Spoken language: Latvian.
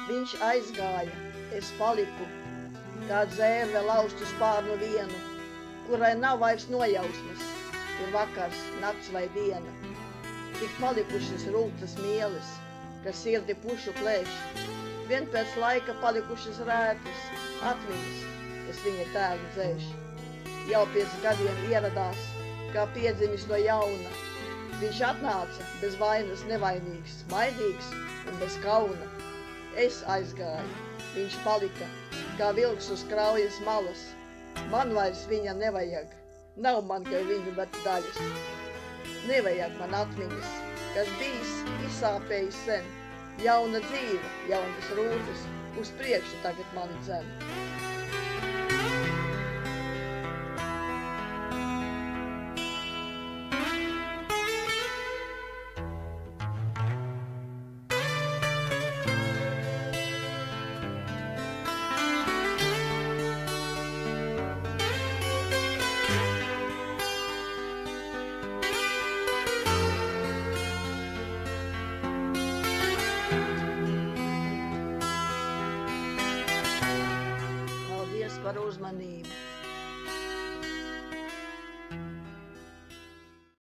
Viņš aizgāja, es paliku, kā dzērve laustu spārnu vienu, kurai nav vairs nojausmas, ir vakars, nakts vai diena. Tik palikušas rultas mieles, kas sirdi pušu plēš, vien pēc laika palikušas rētas, atmiņas, kas viņa tēvu dzēš. Jau pēc gadiem ieradās, kā piedzimis no jauna. Viņš atnāca bez vainas nevainīgs, maidīgs un bez kauna. Es aizgāju, viņš palika, kā vilks uz kraujas malas. Man vairs viņa nevajag, nav man, ka viņu bet daļas. Nevajag man atmiņas, kas bijis izsāpējis sen. Jauna dzīve, jaunas rūtas, uz priekšu tagad mani dzen. Par uzmanību.